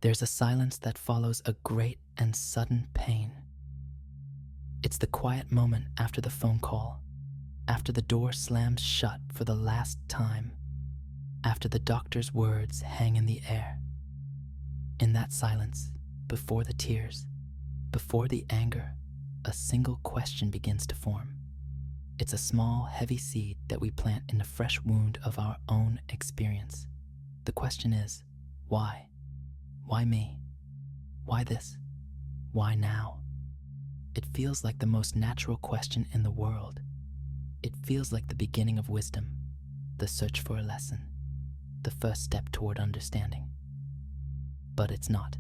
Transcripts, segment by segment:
There's a silence that follows a great and sudden pain. It's the quiet moment after the phone call, after the door slams shut for the last time, after the doctor's words hang in the air. In that silence, before the tears, before the anger, a single question begins to form. It's a small, heavy seed that we plant in the fresh wound of our own experience. The question is, why? Why me? Why this? Why now? It feels like the most natural question in the world. It feels like the beginning of wisdom, the search for a lesson, the first step toward understanding. But it's not.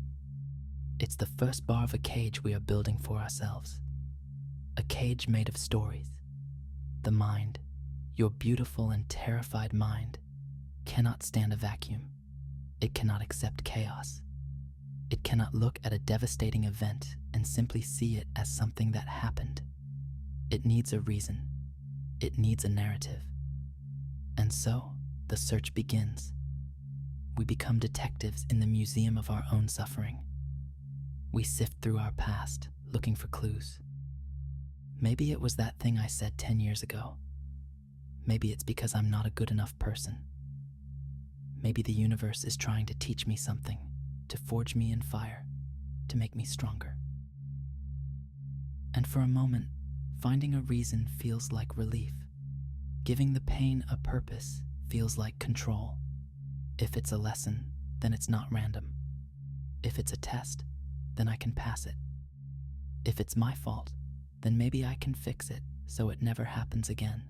It's the first bar of a cage we are building for ourselves. A cage made of stories. The mind, your beautiful and terrified mind, cannot stand a vacuum. It cannot accept chaos. It cannot look at a devastating event and simply see it as something that happened. It needs a reason. It needs a narrative. And so, the search begins. We become detectives in the museum of our own suffering. We sift through our past, looking for clues. Maybe it was that thing I said 10 years ago. Maybe it's because I'm not a good enough person. Maybe the universe is trying to teach me something, to forge me in fire, to make me stronger. And for a moment, finding a reason feels like relief. Giving the pain a purpose feels like control. If it's a lesson, then it's not random. If it's a test, then I can pass it. If it's my fault, then maybe I can fix it so it never happens again.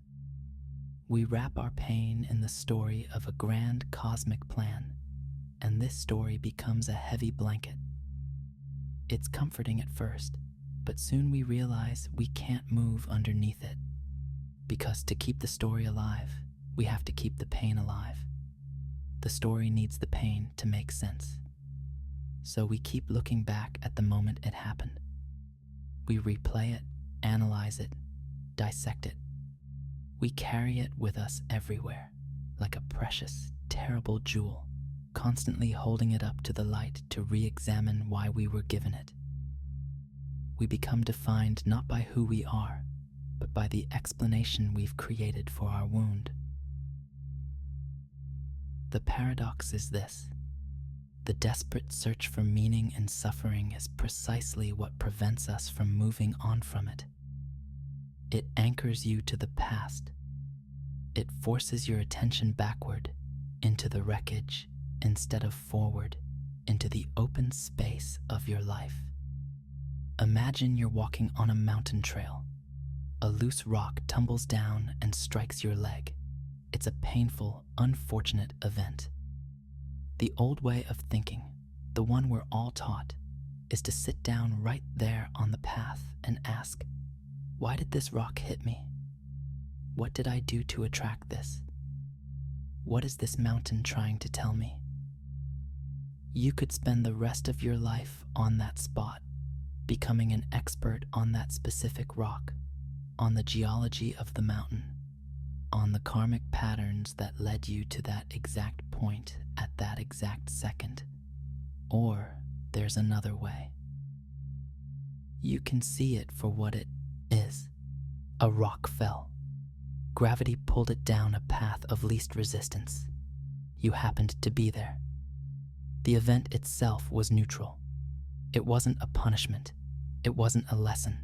We wrap our pain in the story of a grand cosmic plan, and this story becomes a heavy blanket. It's comforting at first, but soon we realize we can't move underneath it. Because to keep the story alive, we have to keep the pain alive. The story needs the pain to make sense. So we keep looking back at the moment it happened. We replay it, analyze it, dissect it. We carry it with us everywhere, like a precious, terrible jewel, constantly holding it up to the light to re-examine why we were given it. We become defined not by who we are, but by the explanation we've created for our wound. The paradox is this: the desperate search for meaning in suffering is precisely what prevents us from moving on from it. It anchors you to the past. It forces your attention backward into the wreckage instead of forward into the open space of your life. Imagine you're walking on a mountain trail. A loose rock tumbles down and strikes your leg. It's a painful, unfortunate event. The old way of thinking, the one we're all taught, is to sit down right there on the path and ask, why did this rock hit me? What did I do to attract this? What is this mountain trying to tell me? You could spend the rest of your life on that spot, becoming an expert on that specific rock, on the geology of the mountain, on the karmic patterns that led you to that exact point at that exact second. Or there's another way. You can see it for what it is. A rock fell. Gravity pulled it down a path of least resistance. You happened to be there. The event itself was neutral. It wasn't a punishment. It wasn't a lesson.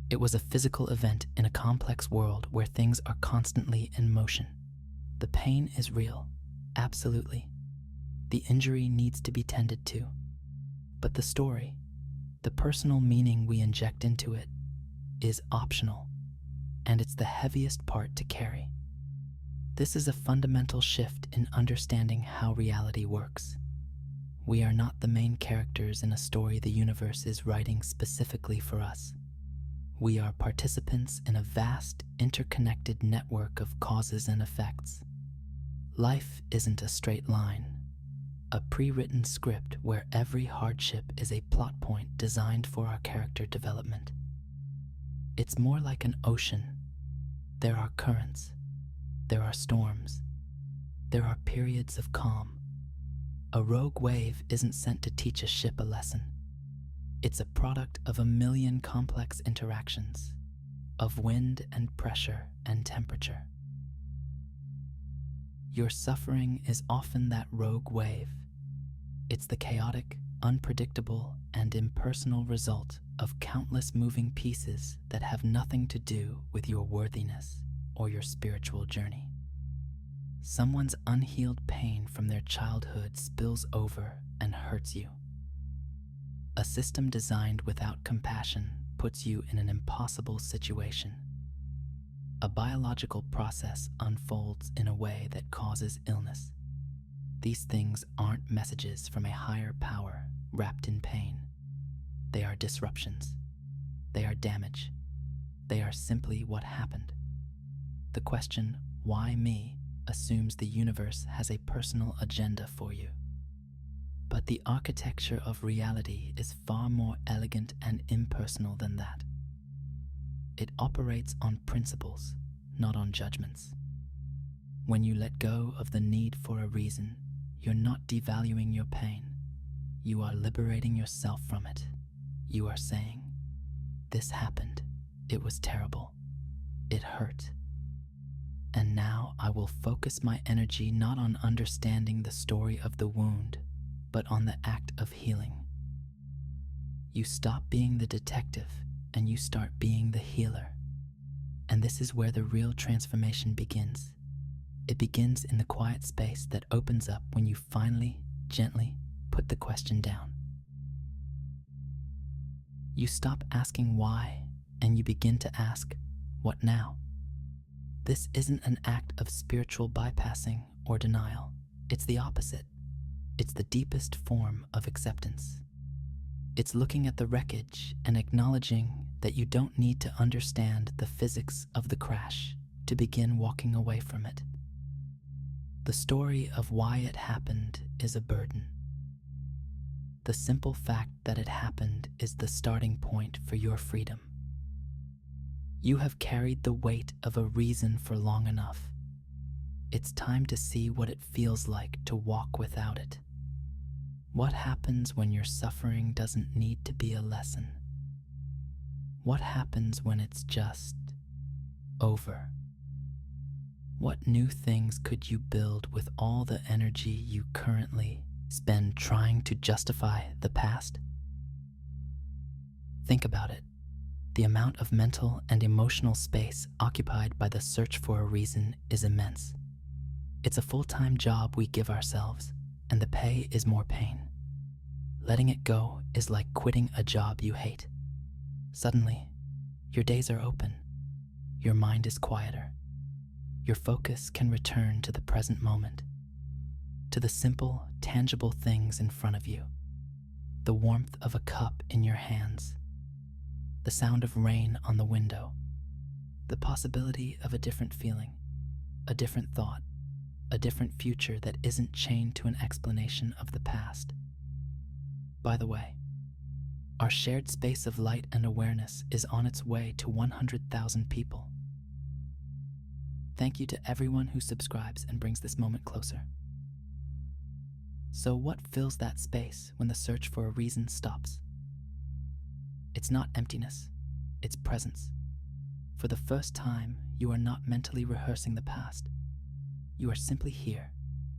It was a physical event in a complex world where things are constantly in motion. The pain is real, absolutely. The injury needs to be tended to. But the story, the personal meaning we inject into it, is optional, and it's the heaviest part to carry. This is a fundamental shift in understanding how reality works. We are not the main characters in a story the universe is writing specifically for us. We are participants in a vast, interconnected network of causes and effects. Life isn't a straight line, a pre-written script where every hardship is a plot point designed for our character development. It's more like an ocean. There are currents. There are storms. There are periods of calm. A rogue wave isn't sent to teach a ship a lesson. It's a product of a million complex interactions, of wind and pressure and temperature. Your suffering is often that rogue wave. It's the chaotic, unpredictable, and impersonal result of countless moving pieces that have nothing to do with your worthiness or your spiritual journey. Someone's unhealed pain from their childhood spills over and hurts you. A system designed without compassion puts you in an impossible situation. A biological process unfolds in a way that causes illness. These things aren't messages from a higher power wrapped in pain. They are disruptions. They are damage. They are simply what happened. The question, why me, assumes the universe has a personal agenda for you. But the architecture of reality is far more elegant and impersonal than that. It operates on principles, not on judgments. When you let go of the need for a reason, you're not devaluing your pain. You are liberating yourself from it. You are saying, "This happened. It was terrible. It hurt. And now I will focus my energy not on understanding the story of the wound, but on the act of healing." You stop being the detective and you start being the healer. And this is where the real transformation begins. It begins in the quiet space that opens up when you finally, gently put the question down. You stop asking why and you begin to ask, what now? This isn't an act of spiritual bypassing or denial. It's the opposite. It's the deepest form of acceptance. It's looking at the wreckage and acknowledging that you don't need to understand the physics of the crash to begin walking away from it. The story of why it happened is a burden. The simple fact that it happened is the starting point for your freedom. You have carried the weight of a reason for long enough. It's time to see what it feels like to walk without it. What happens when your suffering doesn't need to be a lesson? What happens when it's just over? What new things could you build with all the energy you currently spend trying to justify the past? Think about it. The amount of mental and emotional space occupied by the search for a reason is immense. It's a full-time job we give ourselves, and the pay is more pain. Letting it go is like quitting a job you hate. Suddenly, your days are open. Your mind is quieter. Your focus can return to the present moment, to the simple, tangible things in front of you. The warmth of a cup in your hands, the sound of rain on the window, the possibility of a different feeling, a different thought, a different future that isn't chained to an explanation of the past. By the way, our shared space of light and awareness is on its way to 100,000 people. Thank you to everyone who subscribes and brings this moment closer. So what fills that space when the search for a reason stops? It's not emptiness, it's presence. For the first time, you are not mentally rehearsing the past. You are simply here,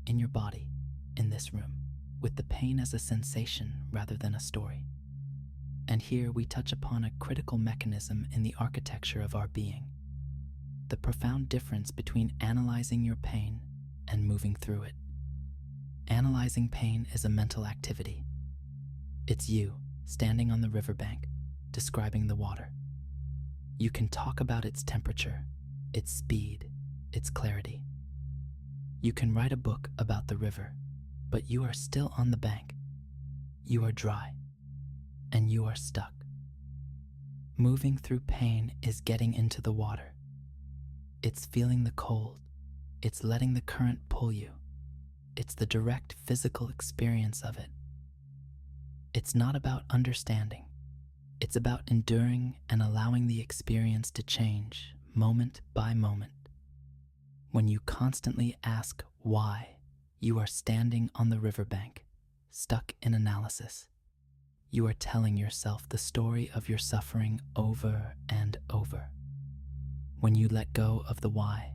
in your body, in this room, with the pain as a sensation rather than a story. And here we touch upon a critical mechanism in the architecture of our being. The profound difference between analyzing your pain and moving through it. Analyzing pain is a mental activity. It's you, standing on the riverbank, describing the water. You can talk about its temperature, its speed, its clarity. You can write a book about the river, but you are still on the bank. You are dry, and you are stuck. Moving through pain is getting into the water. It's feeling the cold. It's letting the current pull you. It's the direct physical experience of it. It's not about understanding. It's about enduring and allowing the experience to change moment by moment. When you constantly ask why, you are standing on the riverbank, stuck in analysis. You are telling yourself the story of your suffering over and over. When you let go of the why,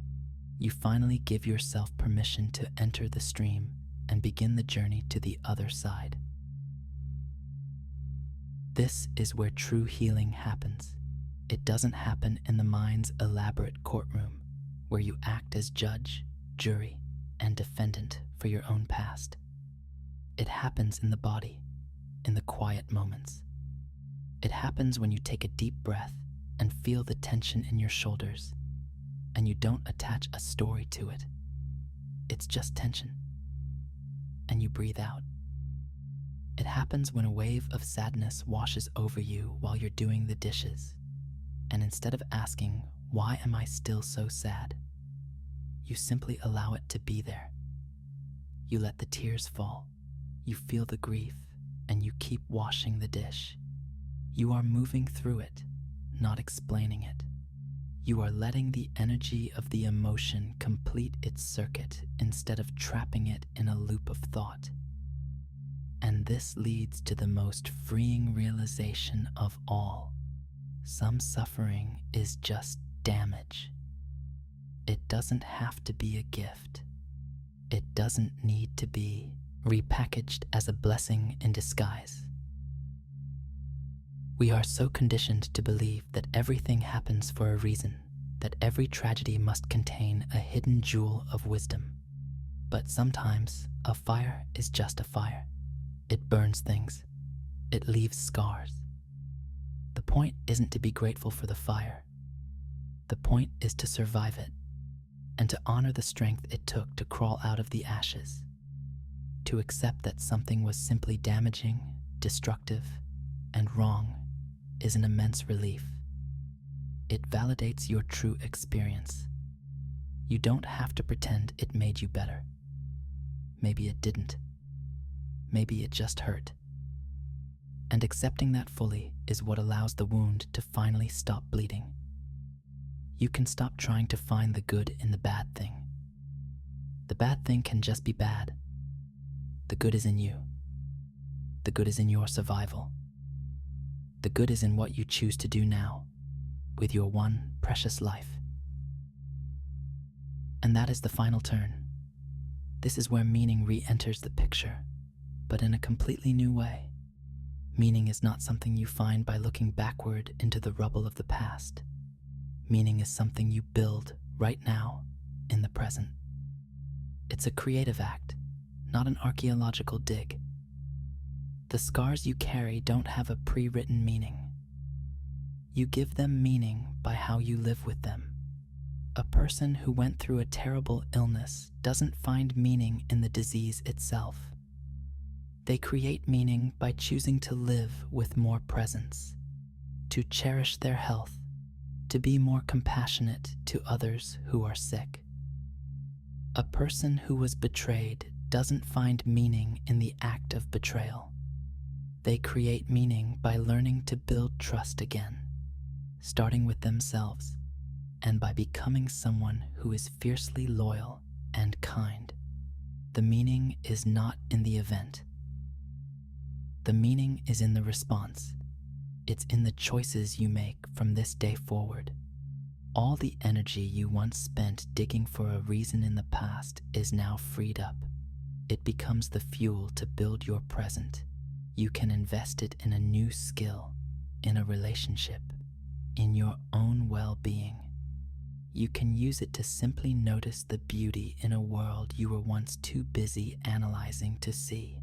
you finally give yourself permission to enter the stream and begin the journey to the other side. This is where true healing happens. It doesn't happen in the mind's elaborate courtroom, where you act as judge, jury, and defendant for your own past. It happens in the body, in the quiet moments. It happens when you take a deep breath and feel the tension in your shoulders, and you don't attach a story to it. It's just tension, and you breathe out. It happens when a wave of sadness washes over you while you're doing the dishes, and instead of asking, "Why am I still so sad?" you simply allow it to be there. You let the tears fall, you feel the grief, and you keep washing the dish. You are moving through it, not explaining it. You are letting the energy of the emotion complete its circuit instead of trapping it in a loop of thought. And this leads to the most freeing realization of all. Some suffering is just damage. It doesn't have to be a gift. It doesn't need to be repackaged as a blessing in disguise. We are so conditioned to believe that everything happens for a reason, that every tragedy must contain a hidden jewel of wisdom. But sometimes a fire is just a fire. It burns things. It leaves scars. The point isn't to be grateful for the fire. The point is to survive it and to honor the strength it took to crawl out of the ashes. To accept that something was simply damaging, destructive, and wrong is an immense relief. It validates your true experience. You don't have to pretend it made you better. Maybe it didn't. Maybe it just hurt. And accepting that fully is what allows the wound to finally stop bleeding. You can stop trying to find the good in the bad thing. The bad thing can just be bad. The good is in you. The good is in your survival. The good is in what you choose to do now with your one precious life. And that is the final turn. This is where meaning re-enters the picture, but in a completely new way. Meaning is not something you find by looking backward into the rubble of the past. Meaning is something you build right now, in the present. It's a creative act, not an archaeological dig. The scars you carry don't have a pre-written meaning. You give them meaning by how you live with them. A person who went through a terrible illness doesn't find meaning in the disease itself. They create meaning by choosing to live with more presence, to cherish their health, to be more compassionate to others who are sick. A person who was betrayed doesn't find meaning in the act of betrayal. They create meaning by learning to build trust again, starting with themselves, and by becoming someone who is fiercely loyal and kind. The meaning is not in the event. The meaning is in the response. It's in the choices you make from this day forward. All the energy you once spent digging for a reason in the past is now freed up. It becomes the fuel to build your present. You can invest it in a new skill, in a relationship, in your own well-being. You can use it to simply notice the beauty in a world you were once too busy analyzing to see.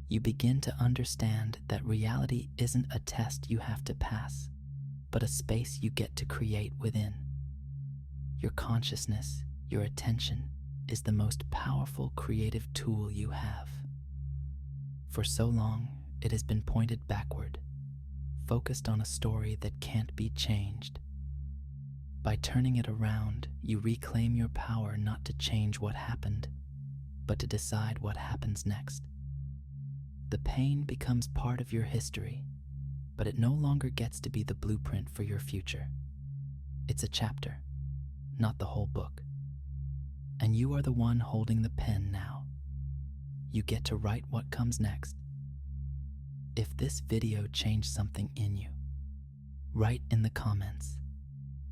You begin to understand that reality isn't a test you have to pass, but a space you get to create within. Your consciousness, your attention, is the most powerful creative tool you have. For so long, it has been pointed backward, focused on a story that can't be changed. By turning it around, you reclaim your power not to change what happened, but to decide what happens next. The pain becomes part of your history, but it no longer gets to be the blueprint for your future. It's a chapter, not the whole book. And you are the one holding the pen now. you get to write what comes next. If this video changed something in you, write in the comments,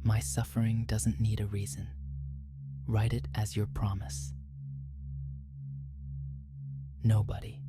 "My suffering doesn't need a reason." Write it as your promise. Nobody